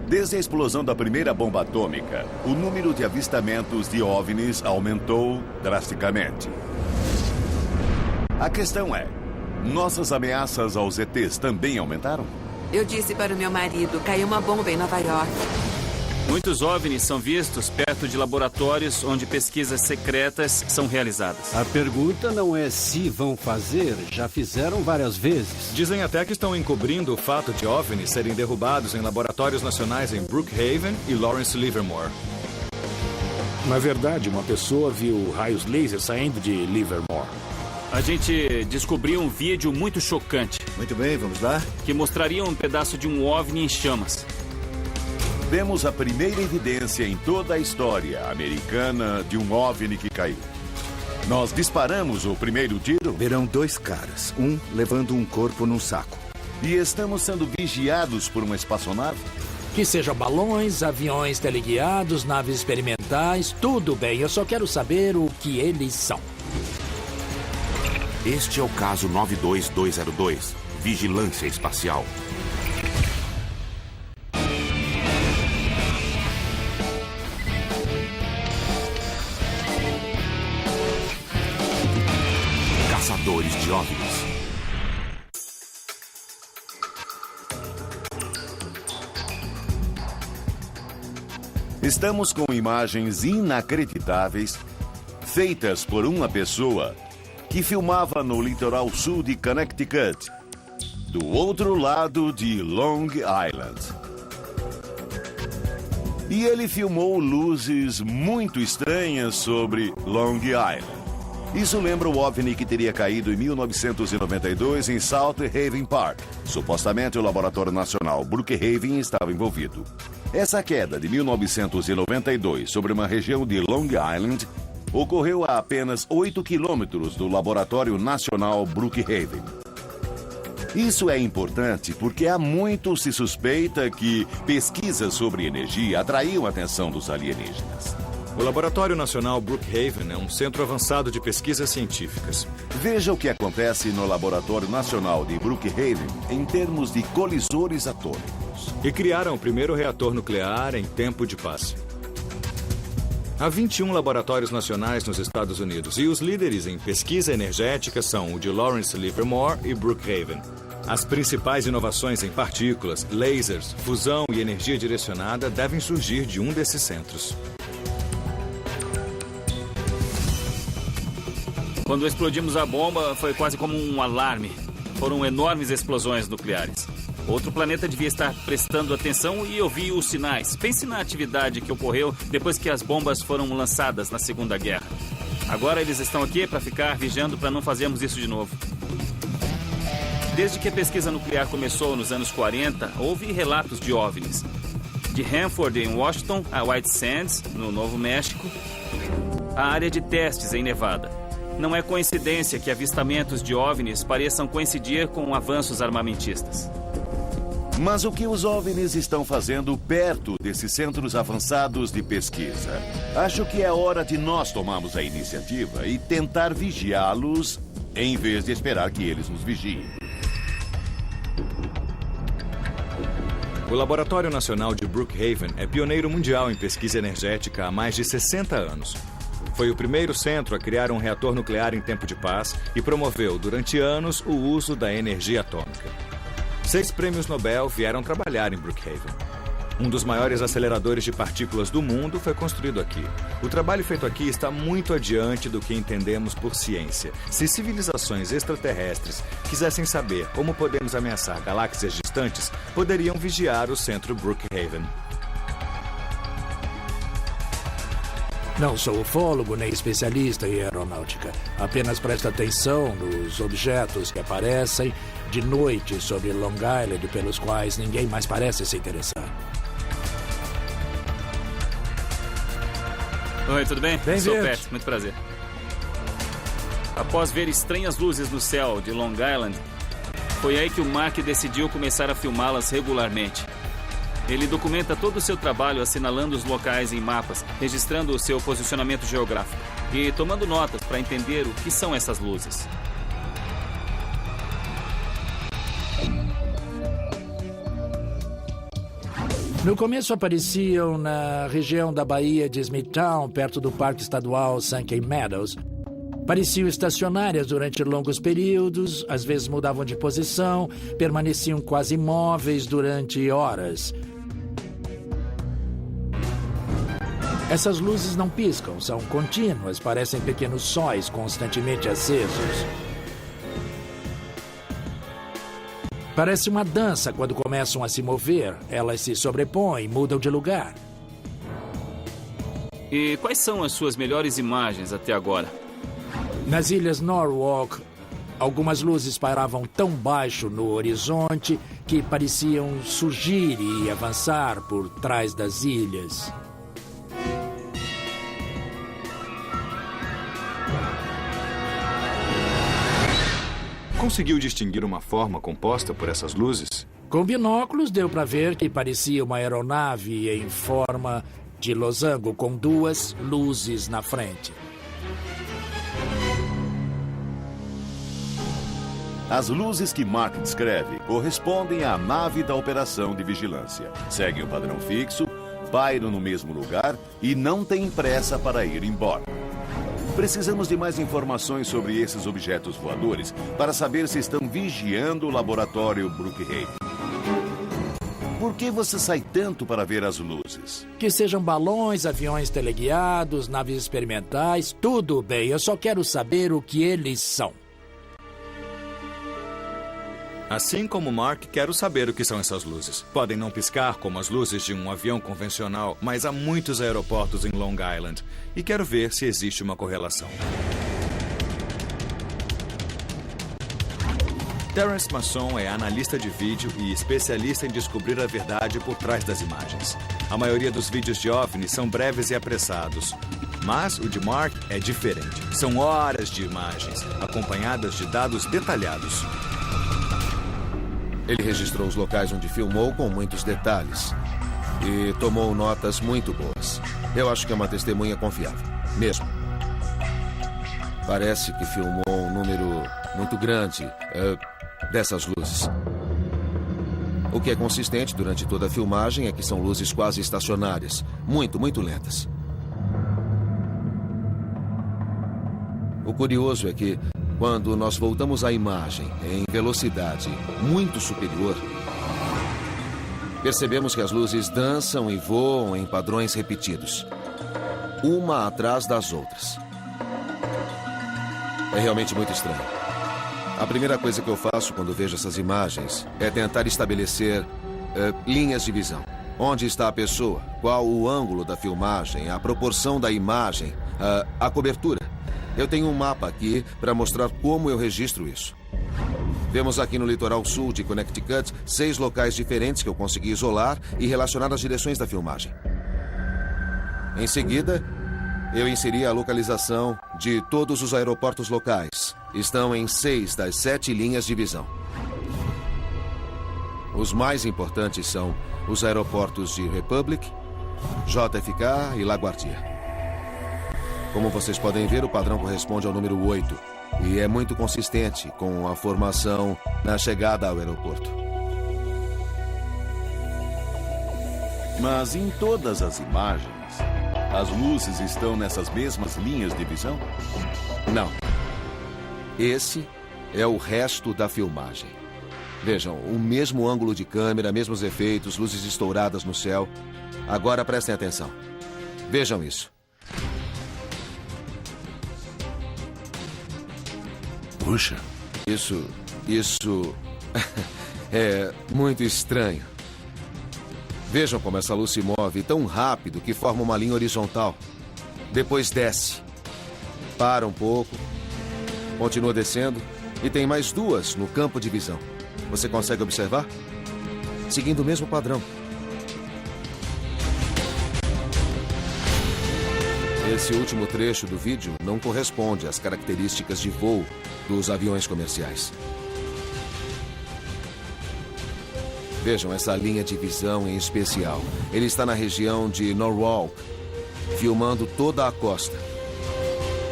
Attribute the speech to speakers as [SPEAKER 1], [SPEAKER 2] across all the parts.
[SPEAKER 1] Desde a explosão da primeira bomba atômica, o número de avistamentos de OVNIs aumentou drasticamente. A questão é, nossas ameaças aos ETs também aumentaram?
[SPEAKER 2] Eu disse para o meu marido, caiu uma bomba em Nova York.
[SPEAKER 3] Muitos OVNIs são vistos perto de laboratórios onde pesquisas secretas são realizadas.
[SPEAKER 4] A pergunta não é se vão fazer, já fizeram várias vezes.
[SPEAKER 5] Dizem até que estão encobrindo o fato de OVNIs serem derrubados em laboratórios nacionais em Brookhaven e Lawrence Livermore.
[SPEAKER 6] Na verdade, uma pessoa viu raios laser saindo de Livermore.
[SPEAKER 3] A gente descobriu um vídeo muito chocante.
[SPEAKER 7] Muito bem, vamos lá.
[SPEAKER 3] Que mostraria um pedaço de um OVNI em chamas.
[SPEAKER 1] Vemos a primeira evidência em toda a história americana de um OVNI que caiu. Nós disparamos o primeiro tiro.
[SPEAKER 7] Verão dois caras, um levando um corpo num saco.
[SPEAKER 1] E estamos sendo vigiados por uma espaçonave?
[SPEAKER 8] Que seja balões, aviões teleguiados, naves experimentais, tudo bem. Eu só quero saber o que eles são.
[SPEAKER 9] Este é o caso 92202, Vigilância Espacial. Caçadores de OVNIs.
[SPEAKER 1] Estamos com imagens inacreditáveis feitas por uma pessoa que filmava no litoral sul de Connecticut, do outro lado de Long Island. E ele filmou luzes muito estranhas sobre Long Island. Isso lembra o OVNI que teria caído em 1992 em South Haven Park. Supostamente o Laboratório Nacional Brookhaven estava envolvido. Essa queda de 1992 sobre uma região de Long Island ocorreu a apenas 8 quilômetros do Laboratório Nacional Brookhaven. Isso é importante porque há muito se suspeita que pesquisas sobre energia atraíam a atenção dos alienígenas.
[SPEAKER 5] O Laboratório Nacional Brookhaven é um centro avançado de pesquisas científicas.
[SPEAKER 1] Veja o que acontece no Laboratório Nacional de Brookhaven em termos de colisores atômicos.
[SPEAKER 5] E criaram o primeiro reator nuclear em tempo de paz. Há 21 laboratórios nacionais nos Estados Unidos e os líderes em pesquisa energética são o de Lawrence Livermore e Brookhaven. As principais inovações em partículas, lasers, fusão e energia direcionada devem surgir de um desses centros.
[SPEAKER 3] Quando explodimos a bomba, foi quase como um alarme. Foram enormes explosões nucleares. Outro planeta devia estar prestando atenção e ouvir os sinais. Pense na atividade que ocorreu depois que as bombas foram lançadas na Segunda Guerra. Agora eles estão aqui para ficar vigiando para não fazermos isso de novo. Desde que a pesquisa nuclear começou nos anos 40, houve relatos de OVNIs. De Hanford, em Washington, a White Sands, no Novo México, a área de testes em Nevada. Não é coincidência que avistamentos de OVNIs pareçam coincidir com avanços armamentistas.
[SPEAKER 1] Mas o que os OVNIs estão fazendo perto desses centros avançados de pesquisa? Acho que é hora de nós tomarmos a iniciativa e tentar vigiá-los em vez de esperar que eles nos vigiem.
[SPEAKER 5] O Laboratório Nacional de Brookhaven é pioneiro mundial em pesquisa energética há mais de 60 anos. Foi o primeiro centro a criar um reator nuclear em tempo de paz e promoveu, durante anos, o uso da energia atômica. 6 prêmios Nobel vieram trabalhar em Brookhaven. Um dos maiores aceleradores de partículas do mundo foi construído aqui. O trabalho feito aqui está muito adiante do que entendemos por ciência. Se civilizações extraterrestres quisessem saber como podemos ameaçar galáxias distantes, poderiam vigiar o centro Brookhaven.
[SPEAKER 8] Não sou ufólogo nem especialista em aeronáutica. Apenas presto atenção nos objetos que aparecem de noite sobre Long Island, pelos quais ninguém mais parece se interessar.
[SPEAKER 3] Oi, tudo bem?
[SPEAKER 8] Bem-vindo.
[SPEAKER 3] Sou Pat, muito prazer. Após ver estranhas luzes no céu de Long Island, foi aí que o Mark decidiu começar a filmá-las regularmente. Ele documenta todo o seu trabalho assinalando os locais em mapas, registrando o seu posicionamento geográfico e tomando notas para entender o que são essas luzes.
[SPEAKER 8] No começo apareciam na região da Baía de Smithtown, perto do Parque Estadual Sunken Meadows. Pareciam estacionárias durante longos períodos, às vezes mudavam de posição, permaneciam quase imóveis durante horas. Essas luzes não piscam, são contínuas, parecem pequenos sóis constantemente acesos. Parece uma dança quando começam a se mover. Elas se sobrepõem, mudam de lugar.
[SPEAKER 3] E quais são as suas melhores imagens até agora?
[SPEAKER 8] Nas ilhas Norwalk, algumas luzes pairavam tão baixo no horizonte que pareciam surgir e avançar por trás das ilhas.
[SPEAKER 5] Conseguiu distinguir uma forma composta por essas luzes?
[SPEAKER 8] Com binóculos, deu para ver que parecia uma aeronave em forma de losango com duas luzes na frente.
[SPEAKER 1] As luzes que Mark descreve correspondem à nave da operação de vigilância. Seguem o padrão fixo, pairam no mesmo lugar e não têm pressa para ir embora. Precisamos de mais informações sobre esses objetos voadores para saber se estão vigiando o laboratório Brookhaven. Por que você sai tanto para ver as luzes?
[SPEAKER 8] Que sejam balões, aviões teleguiados, naves experimentais, tudo bem. Eu só quero saber o que eles são.
[SPEAKER 5] Assim como Mark, quero saber o que são essas luzes. Podem não piscar como as luzes de um avião convencional, mas há muitos aeroportos em Long Island. E quero ver se existe uma correlação. Terence Masson é analista de vídeo e especialista em descobrir a verdade por trás das imagens. A maioria dos vídeos de OVNI são breves e apressados. Mas o de Mark é diferente. São horas de imagens, acompanhadas de dados detalhados.
[SPEAKER 10] Ele registrou os locais onde filmou com muitos detalhes e tomou notas muito boas. Eu acho que é uma testemunha confiável, mesmo. Parece que filmou um número muito grande dessas luzes. O que é consistente durante toda a filmagem é que são luzes quase estacionárias, muito lentas. O curioso é que, quando nós voltamos à imagem em velocidade muito superior, percebemos que as luzes dançam e voam em padrões repetidos, uma atrás das outras. É realmente muito estranho. A primeira coisa que eu faço quando vejo essas imagens é tentar estabelecer linhas de visão. Onde está a pessoa? Qual o ângulo da filmagem? A proporção da imagem? A cobertura? Eu tenho um mapa aqui para mostrar como eu registro isso. Vemos aqui no litoral sul de Connecticut 6 locais diferentes que eu consegui isolar e relacionar as direções da filmagem. Em seguida, eu inseri a localização de todos os aeroportos locais. Estão em 6 das 7 linhas de visão. Os mais importantes são os aeroportos de Republic, JFK e LaGuardia. Como vocês podem ver, o padrão corresponde ao número 8 e é muito consistente com a formação na chegada ao aeroporto.
[SPEAKER 1] Mas em todas as imagens, as luzes estão nessas mesmas linhas de visão?
[SPEAKER 10] Não. Esse é o resto da filmagem. Vejam, o mesmo ângulo de câmera, mesmos efeitos, luzes estouradas no céu. Agora prestem atenção. Vejam isso.
[SPEAKER 1] Puxa.
[SPEAKER 10] Isso é muito estranho. Vejam como essa luz se move tão rápido que forma uma linha horizontal. Depois desce. Para um pouco. Continua descendo. E tem mais 2 no campo de visão. Você consegue observar? Seguindo o mesmo padrão. Esse último trecho do vídeo não corresponde às características de voo dos aviões comerciais. Vejam essa linha de visão em especial. Ele está na região de Norwalk, filmando toda a costa.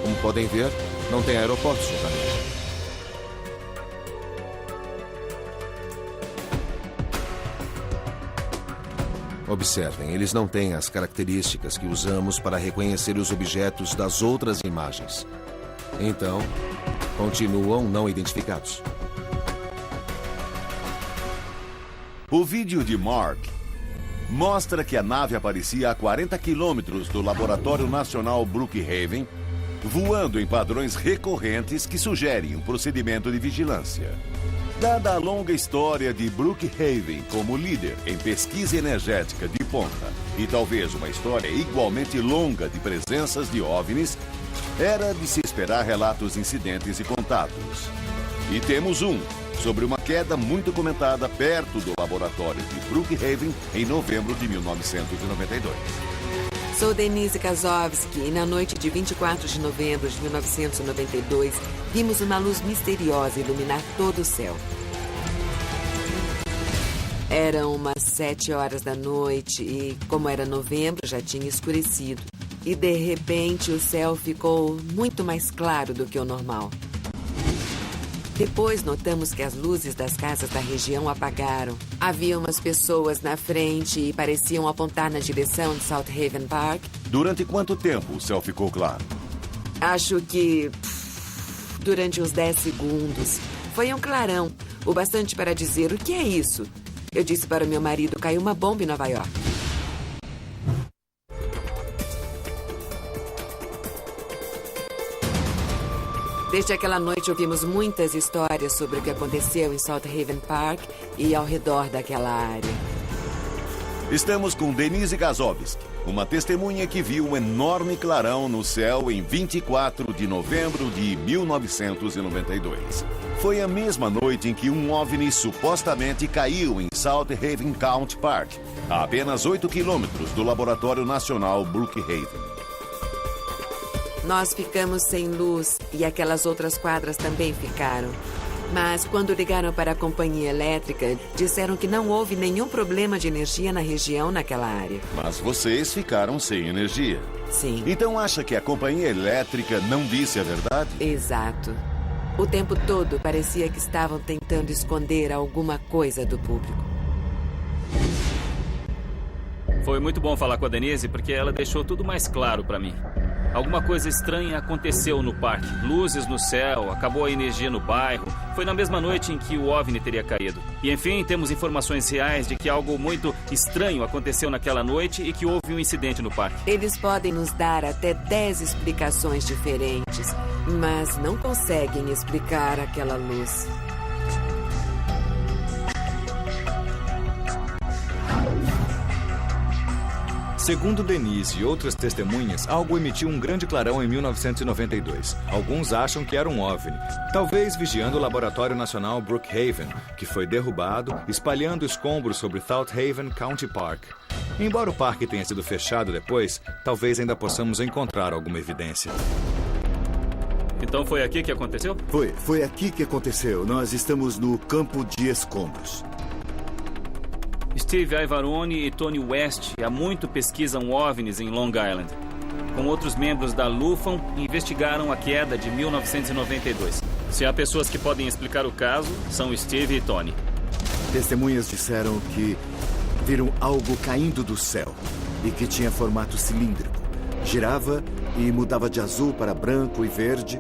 [SPEAKER 10] Como podem ver, não tem aeroportos no caminho. Observem, eles não têm as características que usamos para reconhecer os objetos das outras imagens. Então, continuam não identificados.
[SPEAKER 1] O vídeo de Mark mostra que a nave aparecia a 40 quilômetros do Laboratório Nacional Brookhaven, voando em padrões recorrentes que sugerem um procedimento de vigilância. Dada a longa história de Brookhaven como líder em pesquisa energética de ponta e talvez uma história igualmente longa de presenças de OVNIs, era de se esperar relatos de incidentes e contatos. E temos um sobre uma queda muito comentada perto do laboratório de Brookhaven em novembro de 1992.
[SPEAKER 2] Sou Denise Gazowski e na noite de 24 de novembro de 1992, vimos uma luz misteriosa iluminar todo o céu. Eram umas 7 horas da noite e, como era novembro, já tinha escurecido. E, de repente, o céu ficou muito mais claro do que o normal. Depois notamos que as luzes das casas da região apagaram. Havia umas pessoas na frente e pareciam apontar na direção de South Haven Park.
[SPEAKER 1] Durante quanto tempo o céu ficou claro?
[SPEAKER 2] Acho que... durante uns 10 segundos. Foi um clarão, o bastante para dizer: o que é isso? Eu disse para o meu marido: caiu uma bomba em Nova York. Desde aquela noite ouvimos muitas histórias sobre o que aconteceu em South Haven Park e ao redor daquela área.
[SPEAKER 1] Estamos com Denise Gazowski, uma testemunha que viu um enorme clarão no céu em 24 de novembro de 1992. Foi a mesma noite em que um OVNI supostamente caiu em South Haven County Park, a apenas 8 quilômetros do Laboratório Nacional Brookhaven.
[SPEAKER 2] Nós ficamos sem luz e aquelas outras quadras também ficaram. Mas quando ligaram para a companhia elétrica, disseram que não houve nenhum problema de energia na região naquela área.
[SPEAKER 1] Mas vocês ficaram sem energia.
[SPEAKER 2] Sim.
[SPEAKER 1] Então acha que a companhia elétrica não disse a verdade?
[SPEAKER 2] Exato. O tempo todo parecia que estavam tentando esconder alguma coisa do público.
[SPEAKER 3] Foi muito bom falar com a Denise porque ela deixou tudo mais claro para mim. Alguma coisa estranha aconteceu no parque. Luzes no céu, acabou a energia no bairro. Foi na mesma noite em que o OVNI teria caído. E enfim, temos informações reais de que algo muito estranho aconteceu naquela noite e que houve um incidente no parque.
[SPEAKER 2] Eles podem nos dar até 10 explicações diferentes, mas não conseguem explicar aquela luz.
[SPEAKER 5] Segundo Denise e outras testemunhas, algo emitiu um grande clarão em 1992. Alguns acham que era um OVNI, talvez vigiando o Laboratório Nacional Brookhaven, que foi derrubado, espalhando escombros sobre South Haven County Park. Embora o parque tenha sido fechado depois, talvez ainda possamos encontrar alguma evidência.
[SPEAKER 3] Então foi aqui que aconteceu?
[SPEAKER 7] Foi aqui que aconteceu. Nós estamos no campo de escombros.
[SPEAKER 3] Steve Ivarone e Tony West há muito pesquisam OVNIs em Long Island. Com outros membros da LUFON, investigaram a queda de 1992. Se há pessoas que podem explicar o caso, são Steve e Tony.
[SPEAKER 7] Testemunhas disseram que viram algo caindo do céu e que tinha formato cilíndrico. Girava e mudava de azul para branco e verde.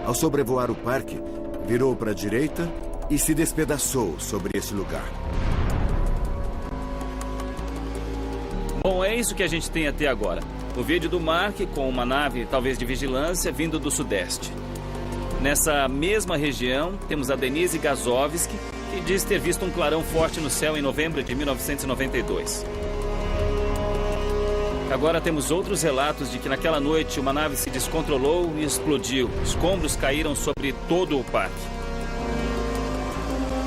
[SPEAKER 7] Ao sobrevoar o parque, virou para a direita e se despedaçou sobre esse lugar.
[SPEAKER 3] Bom, é isso que a gente tem até agora. O vídeo do Mark com uma nave, talvez de vigilância, vindo do sudeste. Nessa mesma região, temos a Denise Gazowski, que diz ter visto um clarão forte no céu em novembro de 1992. Agora temos outros relatos de que naquela noite uma nave se descontrolou e explodiu. Escombros caíram sobre todo o parque.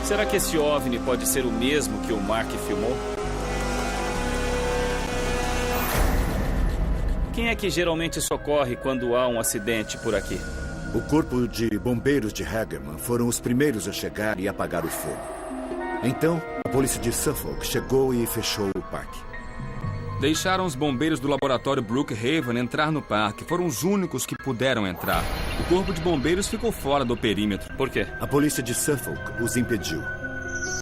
[SPEAKER 3] Será que esse OVNI pode ser o mesmo que o Mark filmou? Quem é que geralmente socorre quando há um acidente por aqui?
[SPEAKER 7] O corpo de bombeiros de Hagerman foram os primeiros a chegar e apagar o fogo. Então, a polícia de Suffolk chegou e fechou o parque.
[SPEAKER 11] Deixaram os bombeiros do laboratório Brookhaven entrar no parque. Foram os únicos que puderam entrar. O corpo de bombeiros ficou fora do perímetro.
[SPEAKER 3] Por quê?
[SPEAKER 7] A polícia de Suffolk os impediu.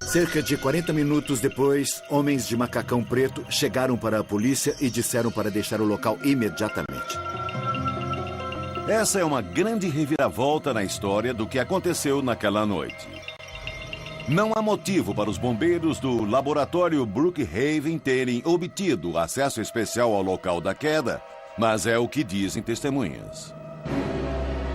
[SPEAKER 7] Cerca de 40 minutos depois, homens de macacão preto chegaram para a polícia e disseram para deixar o local imediatamente.
[SPEAKER 1] Essa é uma grande reviravolta na história do que aconteceu naquela noite. Não há motivo para os bombeiros do laboratório Brookhaven terem obtido acesso especial ao local da queda, mas é o que dizem testemunhas.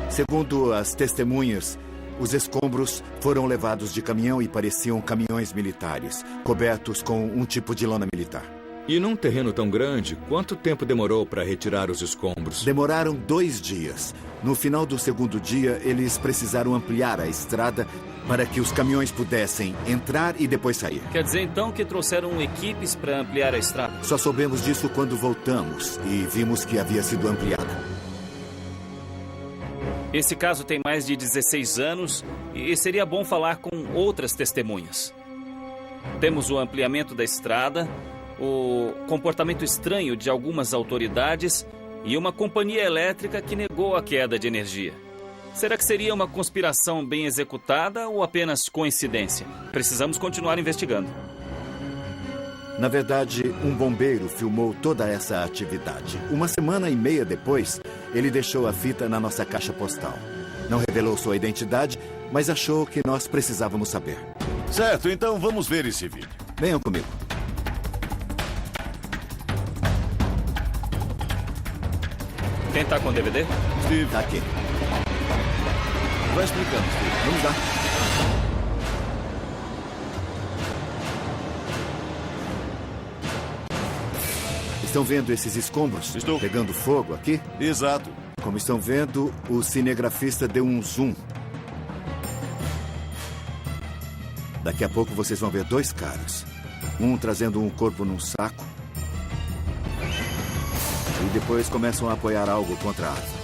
[SPEAKER 7] Segundo as testemunhas, os escombros foram levados de caminhão e pareciam caminhões militares, cobertos com um tipo de lona militar.
[SPEAKER 5] E num terreno tão grande, quanto tempo demorou para retirar os escombros?
[SPEAKER 7] Demoraram 2 dias. No final do segundo dia, eles precisaram ampliar a estrada para que os caminhões pudessem entrar e depois sair.
[SPEAKER 3] Quer dizer, então, que trouxeram equipes para ampliar a estrada?
[SPEAKER 7] Só soubemos disso quando voltamos e vimos que havia sido ampliada.
[SPEAKER 3] Esse caso tem mais de 16 anos e seria bom falar com outras testemunhas. Temos o ampliamento da estrada, o comportamento estranho de algumas autoridades e uma companhia elétrica que negou a queda de energia. Será que seria uma conspiração bem executada ou apenas coincidência? Precisamos continuar investigando.
[SPEAKER 7] Na verdade, um bombeiro filmou toda essa atividade. 1 semana e meia depois, ele deixou a fita na nossa caixa postal. Não revelou sua identidade, mas achou que nós precisávamos saber.
[SPEAKER 1] Certo, então vamos ver esse vídeo.
[SPEAKER 7] Venham comigo.
[SPEAKER 3] Quem tá com o DVD?
[SPEAKER 7] Steve. Tá aqui.
[SPEAKER 1] Vai explicando, Steve.
[SPEAKER 7] Vamos lá. Estão vendo esses escombros?
[SPEAKER 1] Estou.
[SPEAKER 7] Pegando fogo aqui?
[SPEAKER 1] Exato.
[SPEAKER 7] Como estão vendo, o cinegrafista deu um zoom. Daqui a pouco vocês vão ver 2 caras. Um trazendo um corpo num saco. E depois começam a apoiar algo contra a árvore.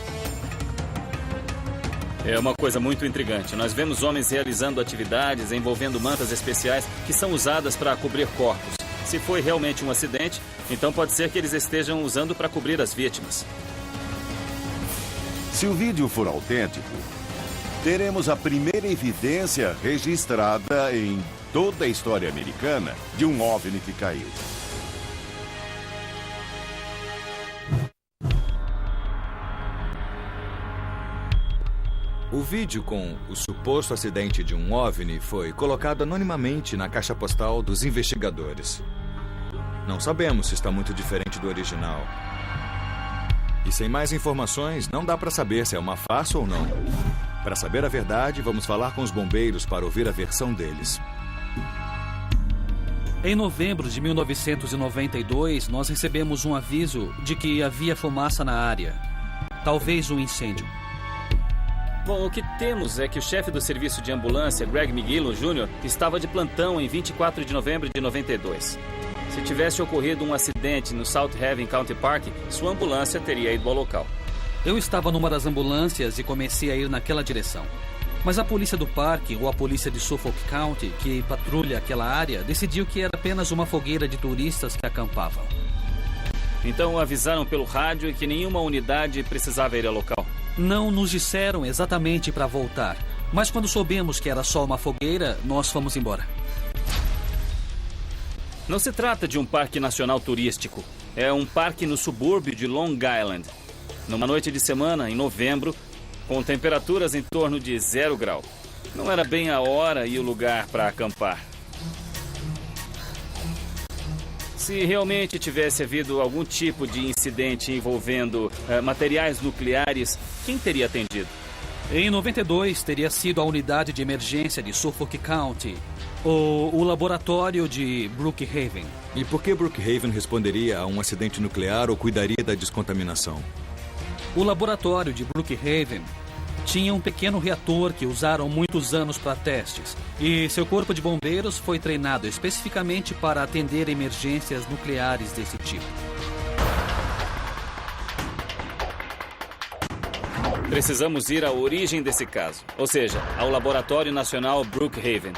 [SPEAKER 3] É uma coisa muito intrigante. Nós vemos homens realizando atividades envolvendo mantas especiais que são usadas para cobrir corpos. Se foi realmente um acidente, então pode ser que eles estejam usando para cobrir as vítimas.
[SPEAKER 1] Se o vídeo for autêntico, teremos a primeira evidência registrada em toda a história americana de um OVNI que caiu.
[SPEAKER 5] O vídeo com o suposto acidente de um OVNI foi colocado anonimamente na caixa postal dos investigadores. Não sabemos se está muito diferente do original. E sem mais informações, não dá para saber se é uma farsa ou não. Para saber a verdade, vamos falar com os bombeiros para ouvir a versão deles.
[SPEAKER 12] Em novembro de 1992, nós recebemos um aviso de que havia fumaça na área. Talvez um incêndio.
[SPEAKER 3] Bom, o que temos é que o chefe do serviço de ambulância, Greg McGillo Jr., estava de plantão em 24 de novembro de 92. Se tivesse ocorrido um acidente no South Haven County Park, sua ambulância teria ido ao local.
[SPEAKER 12] Eu estava numa das ambulâncias e comecei a ir naquela direção. Mas a polícia do parque, ou a polícia de Suffolk County, que patrulha aquela área, decidiu que era apenas uma fogueira de turistas que acampavam.
[SPEAKER 3] Então avisaram pelo rádio que nenhuma unidade precisava ir ao local?
[SPEAKER 12] Não nos disseram exatamente para voltar, mas quando soubemos que era só uma fogueira, nós fomos embora.
[SPEAKER 3] Não se trata de um parque nacional turístico. É um parque no subúrbio de Long Island. Numa noite de semana, em novembro, com temperaturas em torno de 0 grau. Não era bem a hora e o lugar para acampar. Se realmente tivesse havido algum tipo de incidente envolvendo materiais nucleares, quem teria atendido?
[SPEAKER 12] Em 92, teria sido a unidade de emergência de Suffolk County, ou o laboratório de Brookhaven.
[SPEAKER 5] E por que Brookhaven responderia a um acidente nuclear ou cuidaria da descontaminação?
[SPEAKER 12] O laboratório de Brookhaven tinha um pequeno reator que usaram muitos anos para testes. E seu corpo de bombeiros foi treinado especificamente para atender emergências nucleares desse tipo.
[SPEAKER 3] Precisamos ir à origem desse caso, ou seja, ao Laboratório Nacional Brookhaven.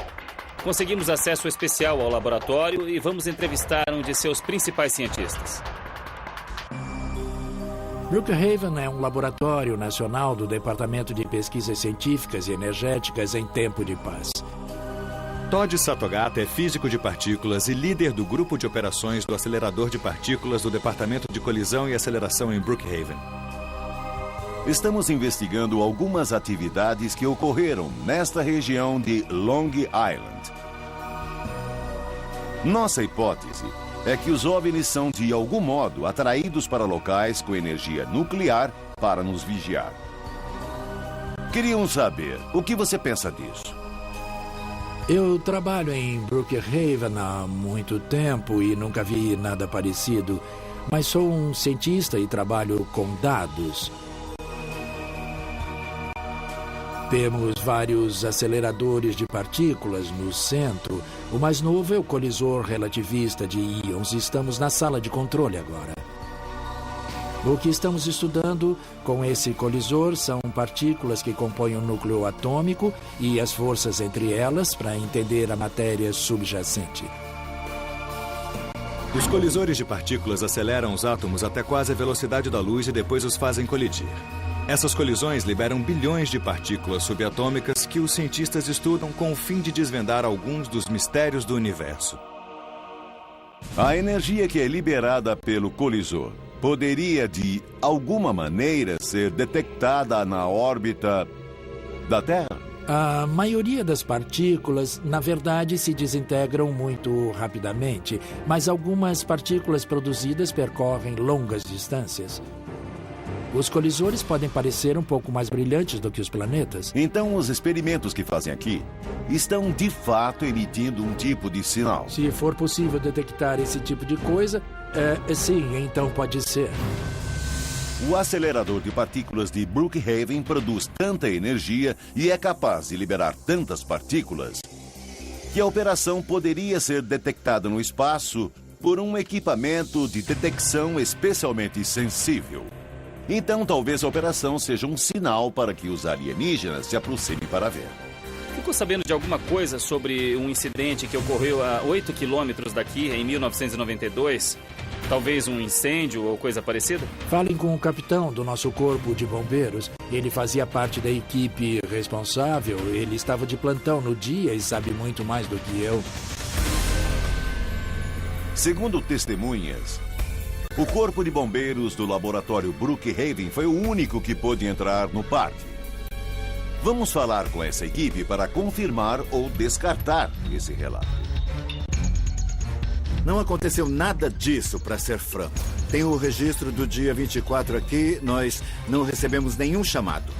[SPEAKER 3] Conseguimos acesso especial ao laboratório e vamos entrevistar um de seus principais cientistas.
[SPEAKER 8] Brookhaven é um laboratório nacional do Departamento de Pesquisas Científicas e Energéticas em Tempo de Paz.
[SPEAKER 5] Todd Satogata é físico de partículas e líder do grupo de operações do acelerador de partículas do Departamento de Colisão e Aceleração em Brookhaven.
[SPEAKER 1] Estamos investigando algumas atividades que ocorreram nesta região de Long Island. Nossa hipótese é que os OVNIs são, de algum modo, atraídos para locais com energia nuclear para nos vigiar. Queriam saber o que você pensa disso.
[SPEAKER 8] Eu trabalho em Brookhaven há muito tempo e nunca vi nada parecido, mas sou um cientista e trabalho com dados. Temos vários aceleradores de partículas no centro. O mais novo é o colisor relativista de íons. Estamos na sala de controle agora. O que estamos estudando com esse colisor são partículas que compõem o núcleo atômico e as forças entre elas para entender a matéria subjacente.
[SPEAKER 5] Os colisores de partículas aceleram os átomos até quase a velocidade da luz e depois os fazem colidir. Essas colisões liberam bilhões de partículas subatômicas que os cientistas estudam com o fim de desvendar alguns dos mistérios do universo.
[SPEAKER 1] A energia que é liberada pelo colisor poderia, de alguma maneira, ser detectada na órbita da Terra?
[SPEAKER 8] A maioria das partículas, na verdade, se desintegram muito rapidamente, mas algumas partículas produzidas percorrem longas distâncias. Os colisores podem parecer um pouco mais brilhantes do que os planetas.
[SPEAKER 1] Então, os experimentos que fazem aqui estão, de fato, emitindo um tipo de sinal.
[SPEAKER 8] Se for possível detectar esse tipo de coisa, sim, então pode ser.
[SPEAKER 1] O acelerador de partículas de Brookhaven produz tanta energia e é capaz de liberar tantas partículas que a operação poderia ser detectada no espaço por um equipamento de detecção especialmente sensível. Então, talvez a operação seja um sinal para que os alienígenas se aproximem para ver.
[SPEAKER 3] Ficou sabendo de alguma coisa sobre um incidente que ocorreu a 8 quilômetros daqui, em 1992? Talvez um incêndio ou coisa parecida?
[SPEAKER 8] Falem com o capitão do nosso corpo de bombeiros. Ele fazia parte da equipe responsável. Ele estava de plantão no dia e sabe muito mais do que eu.
[SPEAKER 1] Segundo testemunhas, o corpo de bombeiros do laboratório Brookhaven foi o único que pôde entrar no parque. Vamos falar com essa equipe para confirmar ou descartar esse relato.
[SPEAKER 7] Não aconteceu nada disso, para ser franco. Tem o registro do dia 24 aqui, nós não recebemos nenhum chamado,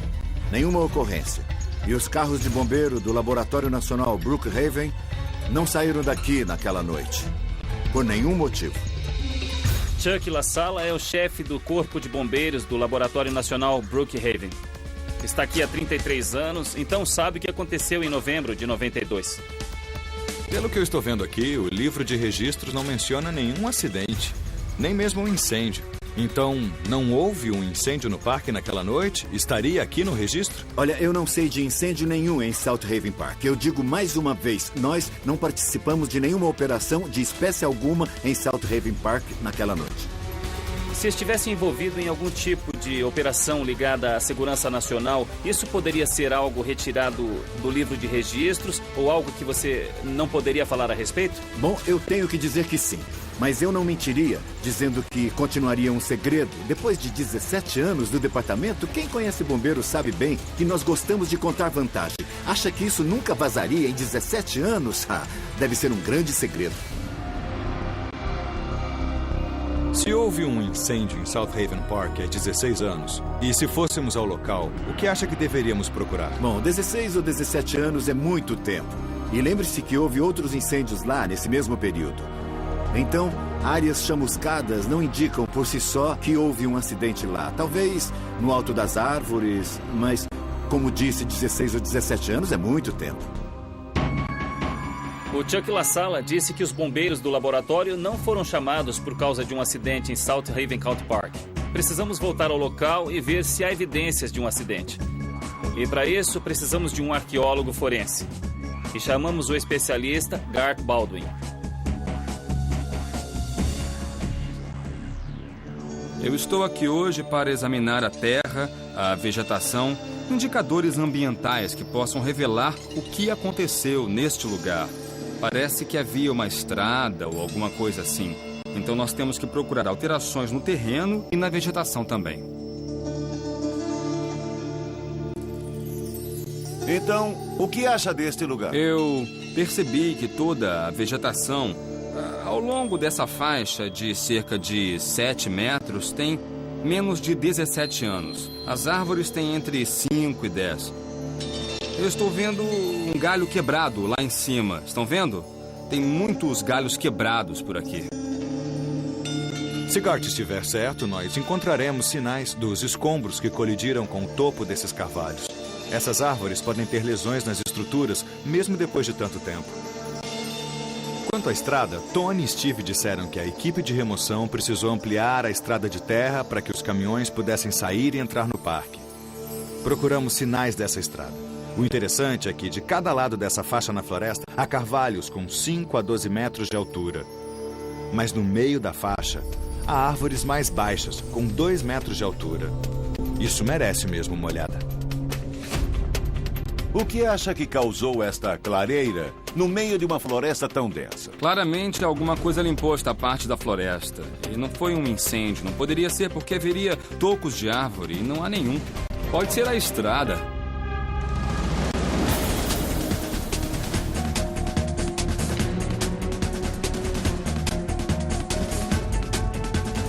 [SPEAKER 7] nenhuma ocorrência. E os carros de bombeiro do Laboratório Nacional Brookhaven não saíram daqui naquela noite, por nenhum motivo.
[SPEAKER 3] Chuck LaSala é o chefe do Corpo de Bombeiros do Laboratório Nacional Brookhaven. Está aqui há 33 anos, então sabe o que aconteceu em novembro de 92.
[SPEAKER 5] Pelo que eu estou vendo aqui, o livro de registros não menciona nenhum acidente, nem mesmo um incêndio. Então, não houve um incêndio no parque naquela noite? Estaria aqui no registro?
[SPEAKER 7] Olha, eu não sei de incêndio nenhum em South Haven Park. Eu digo mais uma vez, nós não participamos de nenhuma operação de espécie alguma em South Haven Park naquela noite.
[SPEAKER 3] Se estivesse envolvido em algum tipo de operação ligada à segurança nacional, isso poderia ser algo retirado do livro de registros ou algo que você não poderia falar a respeito?
[SPEAKER 7] Bom, eu tenho que dizer que sim. Mas eu não mentiria dizendo que continuaria um segredo. Depois de 17 anos do departamento, quem conhece bombeiros sabe bem que nós gostamos de contar vantagem. Acha que isso nunca vazaria em 17 anos? Deve ser um grande segredo.
[SPEAKER 5] Se houve um incêndio em South Haven Park há 16 anos, e se fôssemos ao local, o que acha que deveríamos procurar?
[SPEAKER 7] Bom, 16 ou 17 anos é muito tempo. E lembre-se que houve outros incêndios lá nesse mesmo período. Então, áreas chamuscadas não indicam por si só que houve um acidente lá. Talvez no alto das árvores, mas, como disse, 16 ou 17 anos é muito tempo.
[SPEAKER 3] O Chuck LaSala disse que os bombeiros do laboratório não foram chamados por causa de um acidente em South Haven County Park. Precisamos voltar ao local e ver se há evidências de um acidente. E para isso, precisamos de um arqueólogo forense. E chamamos o especialista Garth Baldwin.
[SPEAKER 11] Eu estou aqui hoje para examinar a terra, a vegetação Indicadores ambientais que possam revelar o que aconteceu neste lugar. Parece que havia uma estrada ou alguma coisa assim. Então nós temos que procurar alterações no terreno e na vegetação também.
[SPEAKER 1] Então, o que acha deste lugar?
[SPEAKER 11] Eu percebi que toda a vegetação, ao longo dessa faixa de cerca de 7 metros, tem menos de 17 anos. As árvores têm entre 5 e 10. Eu estou vendo um galho quebrado lá em cima. Estão vendo? Tem muitos galhos quebrados por aqui.
[SPEAKER 5] Se Gart estiver certo, nós encontraremos sinais dos escombros que colidiram com o topo desses carvalhos. Essas árvores podem ter lesões nas estruturas, mesmo depois de tanto tempo. Quanto à estrada, Tony e Steve disseram que a equipe de remoção precisou ampliar a estrada de terra para que os caminhões pudessem sair e entrar no parque. Procuramos sinais dessa estrada. O interessante é que, de cada lado dessa faixa na floresta, há carvalhos com 5 a 12 metros de altura. Mas no meio da faixa, há árvores mais baixas, com 2 metros de altura. Isso merece mesmo uma olhada.
[SPEAKER 1] O que acha que causou esta clareira no meio de uma floresta tão densa?
[SPEAKER 11] Claramente, alguma coisa limpou esta parte da floresta. E não foi um incêndio. Não poderia ser porque haveria tocos de árvore e não há nenhum. Pode ser a estrada.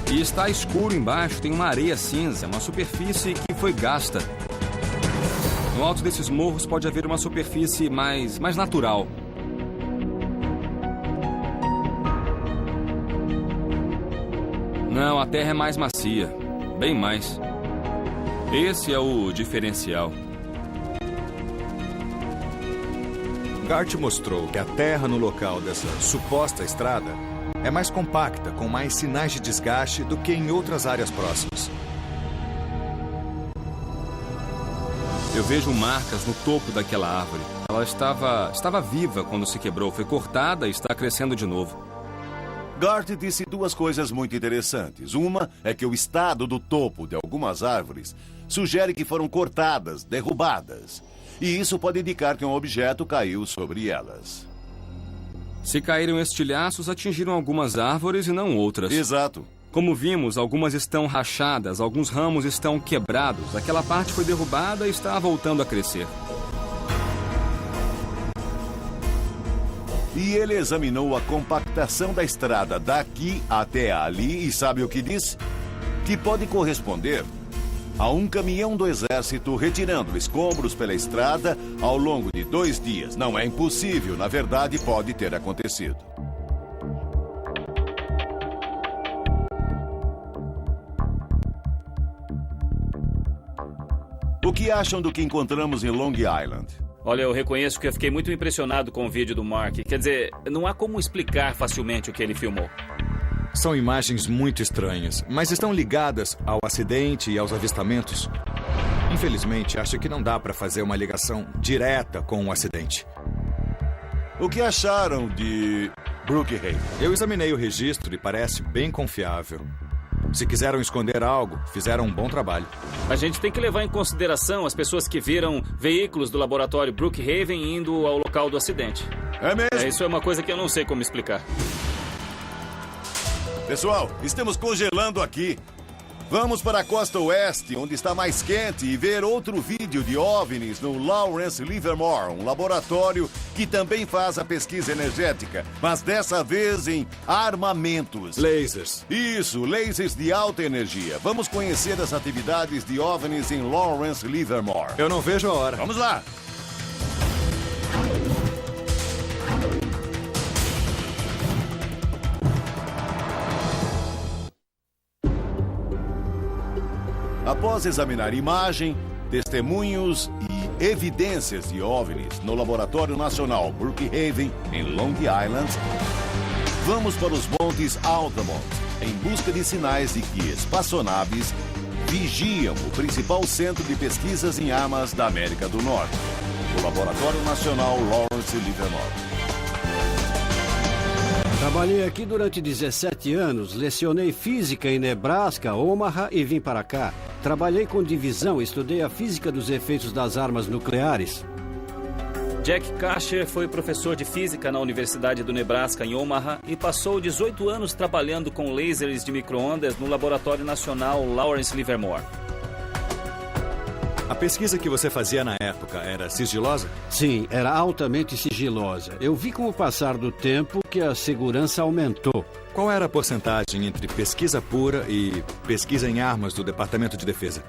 [SPEAKER 11] E está escuro embaixo, tem uma areia cinza, uma superfície que foi gasta. No alto desses morros pode haver uma superfície mais natural. Não, a terra é mais macia. Bem mais. Esse é o diferencial.
[SPEAKER 5] Gart mostrou que a terra no local dessa suposta estrada é mais compacta, com mais sinais de desgaste do que em outras áreas próximas.
[SPEAKER 11] Eu vejo marcas no topo daquela árvore. Ela estava viva quando se quebrou, foi cortada e está crescendo de novo.
[SPEAKER 1] Gart disse duas coisas muito interessantes. Uma é que o estado do topo de algumas árvores sugere que foram cortadas, derrubadas. E isso pode indicar que um objeto caiu sobre elas.
[SPEAKER 11] Se caíram estilhaços, atingiram algumas árvores e não outras.
[SPEAKER 1] Exato.
[SPEAKER 11] Como vimos, algumas estão rachadas, alguns ramos estão quebrados. Aquela parte foi derrubada e está voltando a crescer.
[SPEAKER 1] E ele examinou a compactação da estrada daqui até ali e sabe o que disse? Que pode corresponder a um caminhão do exército retirando escombros pela estrada ao longo de 2 dias. Não é impossível, na verdade pode ter acontecido. O que acham do que encontramos em Long Island?
[SPEAKER 3] Olha, eu reconheço que eu fiquei muito impressionado com o vídeo do Mark. Quer dizer, não há como explicar facilmente o que ele filmou.
[SPEAKER 5] São imagens muito estranhas, mas estão ligadas ao acidente e aos avistamentos. Infelizmente, acho que não dá para fazer uma ligação direta com o acidente.
[SPEAKER 1] O que acharam de Brookhaven?
[SPEAKER 5] Eu examinei o registro e parece bem confiável. Se quiseram esconder algo, fizeram um bom trabalho.
[SPEAKER 3] A gente tem que levar em consideração as pessoas que viram veículos do laboratório Brookhaven indo ao local do acidente.
[SPEAKER 1] É mesmo?
[SPEAKER 3] Isso é uma coisa que eu não sei como explicar.
[SPEAKER 1] Pessoal, estamos congelando aqui. Vamos para a costa oeste, onde está mais quente, e ver outro vídeo de OVNIs no Lawrence Livermore, um laboratório que também faz a pesquisa energética, mas dessa vez em armamentos.
[SPEAKER 5] Lasers.
[SPEAKER 1] Isso, lasers de alta energia. Vamos conhecer as atividades de OVNIs em Lawrence Livermore.
[SPEAKER 5] Eu não vejo a hora.
[SPEAKER 1] Vamos lá! Após examinar imagem, testemunhos e evidências de OVNIs no Laboratório Nacional Brookhaven, em Long Island, vamos para os Montes Altamont, em busca de sinais de que espaçonaves vigiam o principal centro de pesquisas em armas da América do Norte, o Laboratório Nacional Lawrence Livermore.
[SPEAKER 4] Trabalhei aqui durante 17 anos, lecionei física em Nebraska, Omaha e vim para cá. Trabalhei com divisão e estudei a física dos efeitos das armas nucleares.
[SPEAKER 3] Jack Kasher foi professor de física na Universidade do Nebraska, em Omaha, e passou 18 anos trabalhando com lasers de micro-ondas no Laboratório Nacional Lawrence Livermore.
[SPEAKER 5] A pesquisa que você fazia na época era sigilosa?
[SPEAKER 4] Sim, era altamente sigilosa. Eu vi com o passar do tempo que a segurança aumentou.
[SPEAKER 5] Qual era a porcentagem entre pesquisa pura e pesquisa em armas do Departamento de Defesa?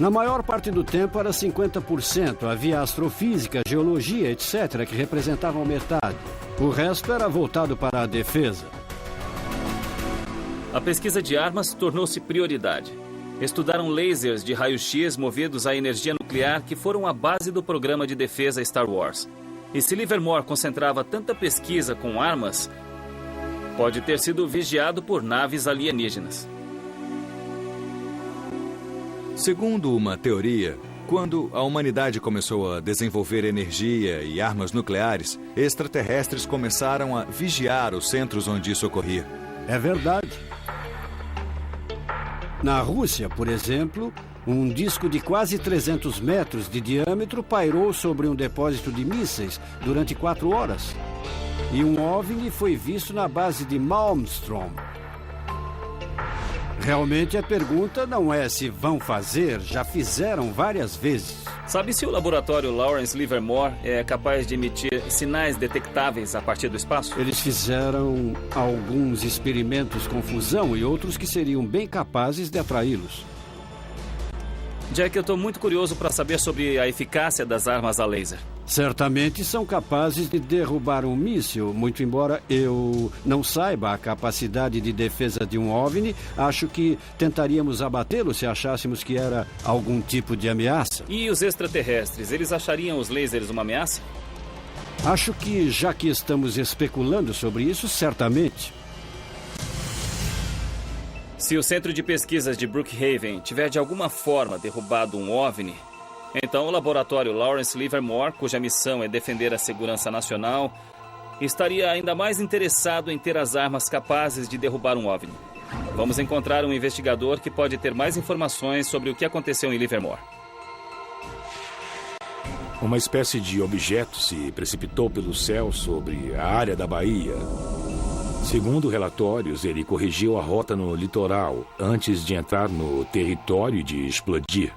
[SPEAKER 4] Na maior parte do tempo era 50%. Havia astrofísica, geologia, etc., que representavam metade. O resto era voltado para a defesa.
[SPEAKER 3] A pesquisa de armas tornou-se prioridade. Estudaram lasers de raio-x movidos à energia nuclear que foram a base do programa de defesa Star Wars. E se Livermore concentrava tanta pesquisa com armas, pode ter sido vigiado por naves alienígenas.
[SPEAKER 5] Segundo uma teoria, quando a humanidade começou a desenvolver energia e armas nucleares, extraterrestres começaram a vigiar os centros onde isso ocorria.
[SPEAKER 4] É verdade. Na Rússia, por exemplo, um disco de quase 300 metros de diâmetro pairou sobre um depósito de mísseis durante 4 horas. E um OVNI foi visto na base de Malmstrom. Realmente a pergunta não é se vão fazer, já fizeram várias vezes.
[SPEAKER 3] Sabe se o laboratório Lawrence Livermore é capaz de emitir sinais detectáveis a partir do espaço?
[SPEAKER 4] Eles fizeram alguns experimentos com fusão e outros que seriam bem capazes de atraí-los.
[SPEAKER 3] Jack, eu estou muito curioso para saber sobre a eficácia das armas a laser.
[SPEAKER 4] Certamente são capazes de derrubar um míssil, muito embora eu não saiba a capacidade de defesa de um OVNI, acho que tentaríamos abatê-lo se achássemos que era algum tipo de ameaça.
[SPEAKER 3] E os extraterrestres, eles achariam os lasers uma ameaça?
[SPEAKER 4] Acho que, já que estamos especulando sobre isso, certamente.
[SPEAKER 3] Se o Centro de Pesquisas de Brookhaven tiver de alguma forma derrubado um OVNI, então o laboratório Lawrence Livermore, cuja missão é defender a segurança nacional, estaria ainda mais interessado em ter as armas capazes de derrubar um OVNI. Vamos encontrar um investigador que pode ter mais informações sobre o que aconteceu em Livermore.
[SPEAKER 6] Uma espécie de objeto se precipitou pelo céu sobre a área da Bahia. Segundo relatórios, ele corrigiu a rota no litoral antes de entrar no território e de explodir.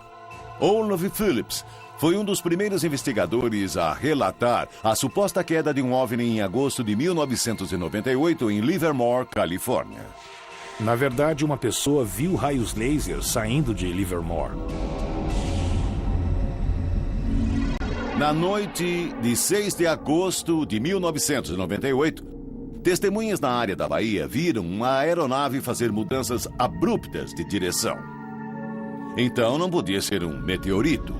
[SPEAKER 1] Olaf Phillips foi um dos primeiros investigadores a relatar a suposta queda de um OVNI em agosto de 1998 em Livermore, Califórnia.
[SPEAKER 6] Na verdade, uma pessoa viu raios laser saindo de Livermore.
[SPEAKER 1] Na noite de 6 de agosto de 1998, testemunhas na área da Bahia viram uma aeronave fazer mudanças abruptas de direção. Então não podia ser um meteorito.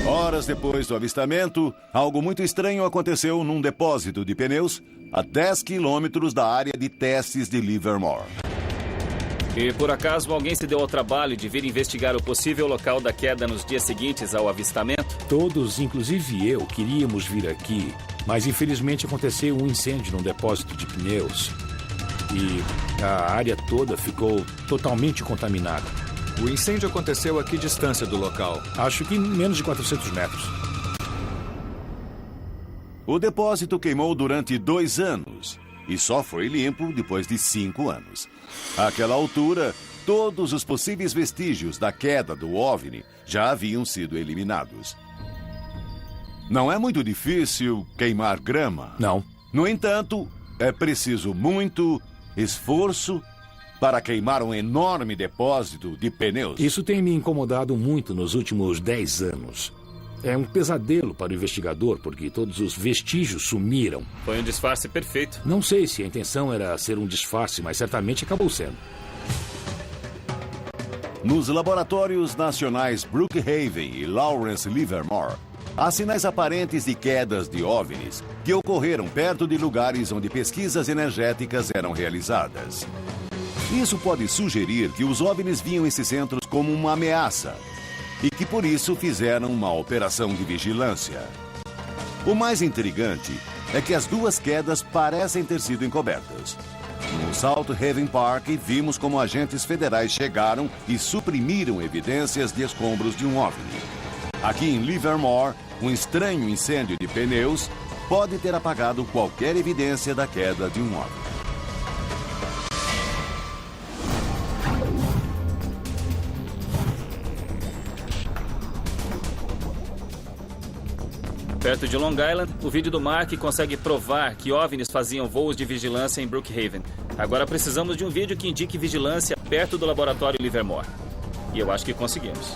[SPEAKER 1] Horas depois do avistamento, algo muito estranho aconteceu num depósito de pneus a 10 quilômetros da área de testes de Livermore.
[SPEAKER 3] E por acaso alguém se deu ao trabalho de vir investigar o possível local da queda nos dias seguintes ao avistamento?
[SPEAKER 6] Todos, inclusive eu, queríamos vir aqui, mas infelizmente aconteceu um incêndio num depósito de pneus. E a área toda ficou totalmente contaminada.
[SPEAKER 5] O incêndio aconteceu a que distância do local?
[SPEAKER 6] Acho que menos de 400 metros.
[SPEAKER 1] O depósito queimou durante 2 anos e só foi limpo depois de 5 anos. Àquela altura, todos os possíveis vestígios da queda do OVNI já haviam sido eliminados. Não é muito difícil queimar grama.
[SPEAKER 6] Não.
[SPEAKER 1] No entanto, é preciso muito esforço para queimar um enorme depósito de pneus.
[SPEAKER 6] Isso tem me incomodado muito nos últimos 10 anos. É um pesadelo para o investigador, porque todos os vestígios sumiram.
[SPEAKER 3] Foi um disfarce perfeito.
[SPEAKER 6] Não sei se a intenção era ser um disfarce, mas certamente acabou sendo.
[SPEAKER 1] Nos laboratórios nacionais Brookhaven e Lawrence Livermore, há sinais aparentes de quedas de OVNIs que ocorreram perto de lugares onde pesquisas energéticas eram realizadas. Isso pode sugerir que os OVNIs viam esses centros como uma ameaça e que por isso fizeram uma operação de vigilância. O mais intrigante é que as 2 quedas parecem ter sido encobertas. Fomos ao Haven Park e vimos como agentes federais chegaram e suprimiram evidências de escombros de um OVNI. Aqui em Livermore, um estranho incêndio de pneus pode ter apagado qualquer evidência da queda de um OVNI.
[SPEAKER 3] Perto de Long Island, o vídeo do Mark consegue provar que OVNIs faziam voos de vigilância em Brookhaven. Agora precisamos de um vídeo que indique vigilância perto do laboratório Livermore. E eu acho que conseguimos.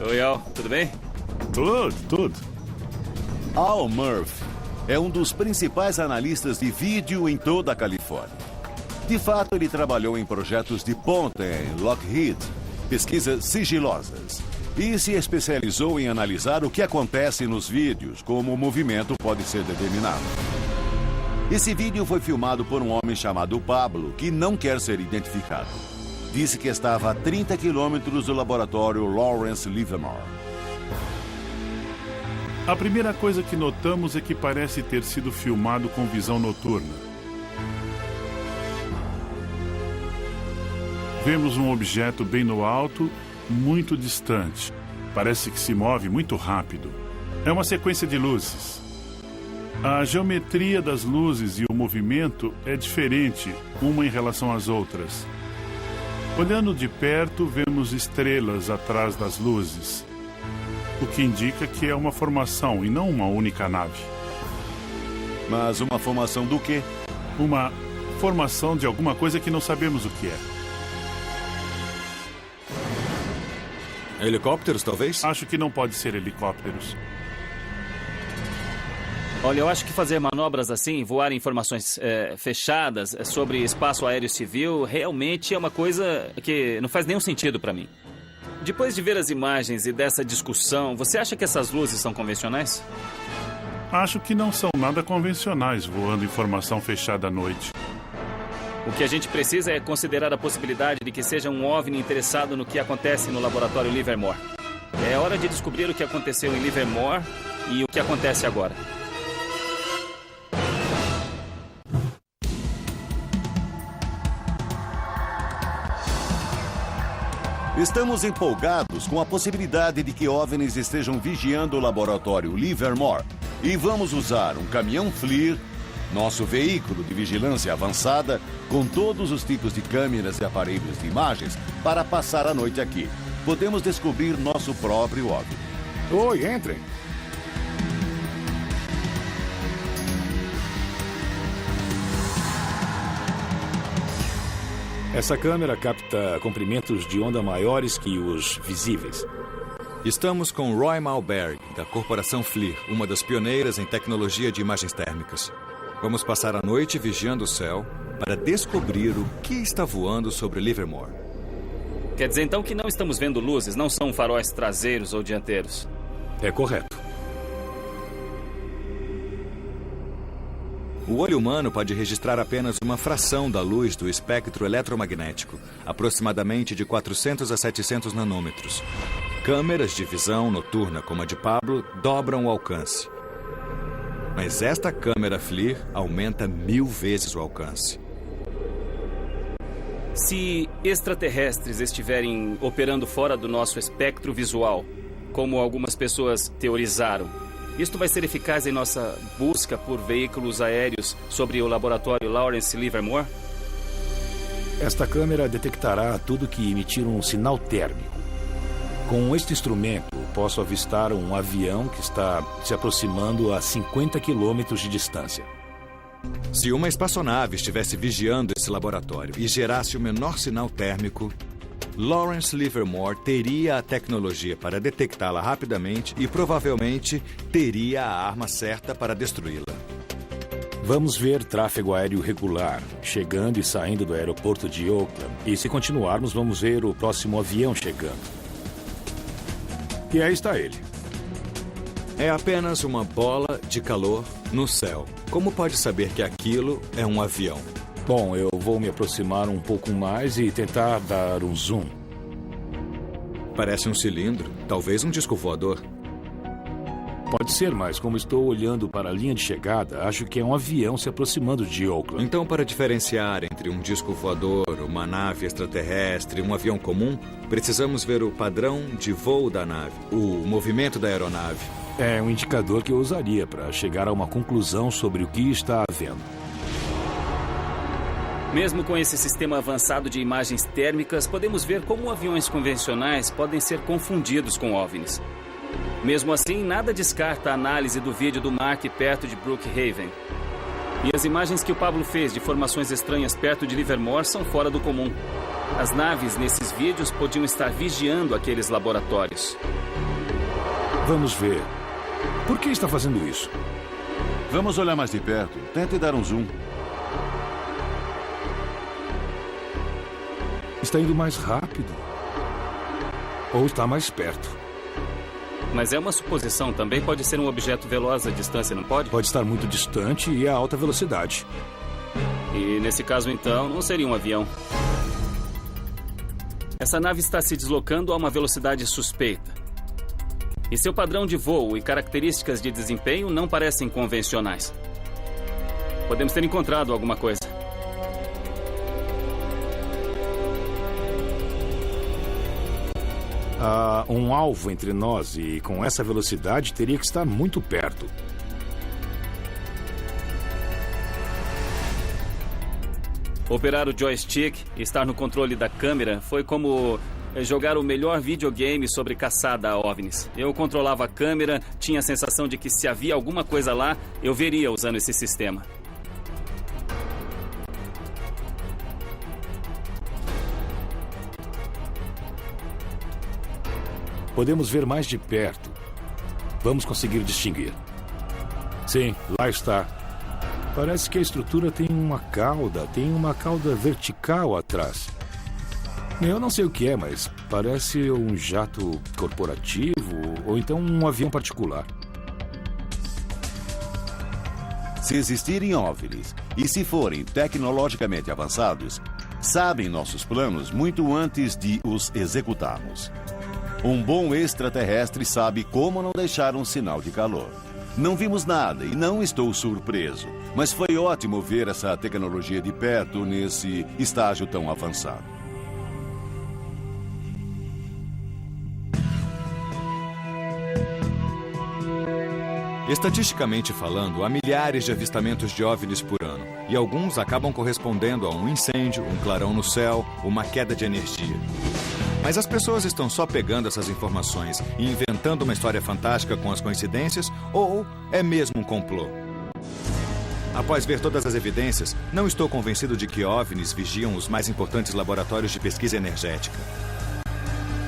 [SPEAKER 3] Oi, Al, tudo bem?
[SPEAKER 1] Tudo. Al Murphy é um dos principais analistas de vídeo em toda a Califórnia. De fato, ele trabalhou em projetos de ponta em Lockheed, pesquisas sigilosas, e se especializou em analisar o que acontece nos vídeos, como o movimento pode ser determinado. Esse vídeo foi filmado por um homem chamado Pablo, que não quer ser identificado. Disse que estava a 30 quilômetros do laboratório Lawrence Livermore.
[SPEAKER 13] A primeira coisa que notamos é que parece ter sido filmado com visão noturna. Vemos um objeto bem no alto, muito distante. Parece que se move muito rápido. É uma sequência de luzes. A geometria das luzes e o movimento é diferente uma em relação às outras. Olhando de perto, vemos estrelas atrás das luzes, o que indica que é uma formação e não uma única nave.
[SPEAKER 1] Mas uma formação do quê?
[SPEAKER 13] Uma formação de alguma coisa que não sabemos o que é.
[SPEAKER 5] Helicópteros, talvez?
[SPEAKER 13] Acho que não pode ser helicópteros.
[SPEAKER 3] Olha, eu acho que fazer manobras assim, voar informações fechadas sobre espaço aéreo civil, realmente é uma coisa que não faz nenhum sentido para mim. Depois de ver as imagens e dessa discussão, você acha que essas luzes são convencionais?
[SPEAKER 13] Acho que não são nada convencionais voando informação fechada à noite.
[SPEAKER 3] O que a gente precisa é considerar a possibilidade de que seja um OVNI interessado no que acontece no laboratório Livermore. É hora de descobrir o que aconteceu em Livermore e o que acontece agora.
[SPEAKER 1] Estamos empolgados com a possibilidade de que OVNIs estejam vigiando o laboratório Livermore e vamos usar um caminhão FLIR, nosso veículo de vigilância avançada, com todos os tipos de câmeras e aparelhos de imagens para passar a noite aqui. Podemos descobrir nosso próprio OVNI.
[SPEAKER 6] Oi, entrem. Essa câmera capta comprimentos de onda maiores que os visíveis.
[SPEAKER 5] Estamos com Roy Malberg, da Corporação FLIR, uma das pioneiras em tecnologia de imagens térmicas. Vamos passar a noite vigiando o céu para descobrir o que está voando sobre Livermore.
[SPEAKER 3] Quer dizer então que não estamos vendo luzes, não são faróis traseiros ou dianteiros?
[SPEAKER 6] É correto.
[SPEAKER 5] O olho humano pode registrar apenas uma fração da luz do espectro eletromagnético, aproximadamente de 400 a 700 nanômetros. Câmeras de visão noturna como a de Pablo dobram o alcance. Mas esta câmera FLIR aumenta 1000 vezes o alcance.
[SPEAKER 3] Se extraterrestres estiverem operando fora do nosso espectro visual, como algumas pessoas teorizaram, isto vai ser eficaz em nossa busca por veículos aéreos sobre o laboratório Lawrence Livermore?
[SPEAKER 6] Esta câmera detectará tudo que emitir um sinal térmico. Com este instrumento, posso avistar um avião que está se aproximando a 50 quilômetros de distância.
[SPEAKER 5] Se uma espaçonave estivesse vigiando esse laboratório e gerasse o menor sinal térmico, Lawrence Livermore teria a tecnologia para detectá-la rapidamente e provavelmente teria a arma certa para destruí-la.
[SPEAKER 6] Vamos ver tráfego aéreo regular, chegando e saindo do aeroporto de Oakland. E se continuarmos, vamos ver o próximo avião chegando. E aí está ele.
[SPEAKER 5] É apenas uma bola de calor no céu. Como pode saber que aquilo é um avião?
[SPEAKER 6] Bom, eu vou me aproximar um pouco mais e tentar dar um zoom.
[SPEAKER 5] Parece um cilindro, talvez um disco voador.
[SPEAKER 6] Pode ser, mas como estou olhando para a linha de chegada, acho que é um avião se aproximando de Oakland.
[SPEAKER 5] Então, para diferenciar entre um disco voador, uma nave extraterrestre e um avião comum, precisamos ver o padrão de voo da nave, o movimento da aeronave.
[SPEAKER 6] É um indicador que eu usaria para chegar a uma conclusão sobre o que está havendo.
[SPEAKER 3] Mesmo com esse sistema avançado de imagens térmicas, podemos ver como aviões convencionais podem ser confundidos com OVNIs. Mesmo assim, nada descarta a análise do vídeo do Mark perto de Brookhaven. E as imagens que o Pablo fez de formações estranhas perto de Livermore são fora do comum. As naves nesses vídeos podiam estar vigiando aqueles laboratórios.
[SPEAKER 6] Vamos ver. Por que está fazendo isso?
[SPEAKER 1] Vamos olhar mais de perto. Tente dar um zoom.
[SPEAKER 6] Está indo mais rápido. Ou está mais perto.
[SPEAKER 3] Mas é uma suposição. Também pode ser um objeto veloz à distância, não pode?
[SPEAKER 6] Pode estar muito distante e a alta velocidade.
[SPEAKER 3] E nesse caso, então, não seria um avião. Essa nave está se deslocando a uma velocidade suspeita. E seu padrão de voo e características de desempenho não parecem convencionais. Podemos ter encontrado alguma coisa.
[SPEAKER 6] Há um alvo entre nós e com essa velocidade teria que estar muito perto.
[SPEAKER 3] Operar o joystick e estar no controle da câmera foi como jogar o melhor videogame sobre caçada a OVNIs. Eu controlava a câmera, tinha a sensação de que se havia alguma coisa lá, eu veria usando esse sistema.
[SPEAKER 6] Podemos ver mais de perto. Vamos conseguir distinguir. Sim, lá está. Parece que a estrutura tem uma cauda vertical atrás. Eu não sei o que é, mas parece um jato corporativo ou então um avião particular.
[SPEAKER 1] Se existirem OVNIs e se forem tecnologicamente avançados, sabem nossos planos muito antes de os executarmos. Um bom extraterrestre sabe como não deixar um sinal de calor. Não vimos nada e não estou surpreso, mas foi ótimo ver essa tecnologia de perto nesse estágio tão avançado.
[SPEAKER 5] Estatisticamente falando, há milhares de avistamentos de OVNIs por ano, e alguns acabam correspondendo a um incêndio, um clarão no céu, uma queda de energia. Mas as pessoas estão só pegando essas informações e inventando uma história fantástica com as coincidências, ou é mesmo um complô? Após ver todas as evidências, não estou convencido de que OVNIs vigiam os mais importantes laboratórios de pesquisa energética.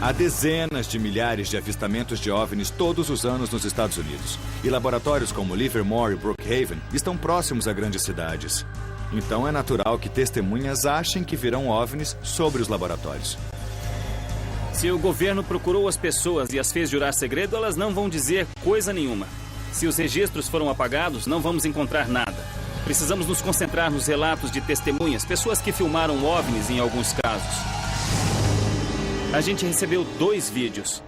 [SPEAKER 5] Há dezenas de milhares de avistamentos de OVNIs todos os anos nos Estados Unidos. E laboratórios como Livermore e Brookhaven estão próximos a grandes cidades. Então é natural que testemunhas achem que virão OVNIs sobre os laboratórios.
[SPEAKER 3] Se o governo procurou as pessoas e as fez jurar segredo, elas não vão dizer coisa nenhuma. Se os registros foram apagados, não vamos encontrar nada. Precisamos nos concentrar nos relatos de testemunhas, pessoas que filmaram OVNIs em alguns casos. A gente recebeu 2 vídeos.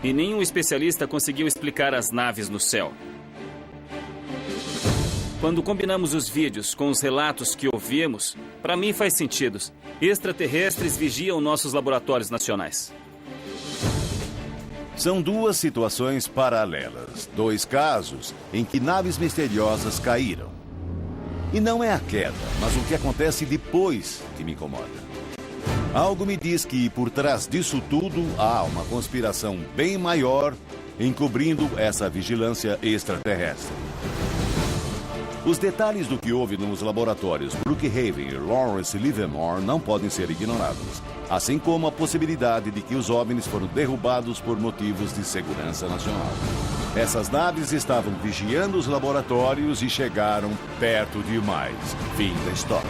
[SPEAKER 3] E nenhum especialista conseguiu explicar as naves no céu. Quando combinamos os vídeos com os relatos que ouvimos, para mim faz sentido. Extraterrestres vigiam nossos laboratórios nacionais.
[SPEAKER 1] São 2 situações paralelas, 2 casos em que naves misteriosas caíram. E não é a queda, mas o que acontece depois que me incomoda. Algo me diz que por trás disso tudo há uma conspiração bem maior encobrindo essa vigilância extraterrestre. Os detalhes do que houve nos laboratórios Brookhaven e Lawrence Livermore não podem ser ignorados, assim como a possibilidade de que os OVNIs foram derrubados por motivos de segurança nacional. Essas naves estavam vigiando os laboratórios e chegaram perto demais. Fim da história.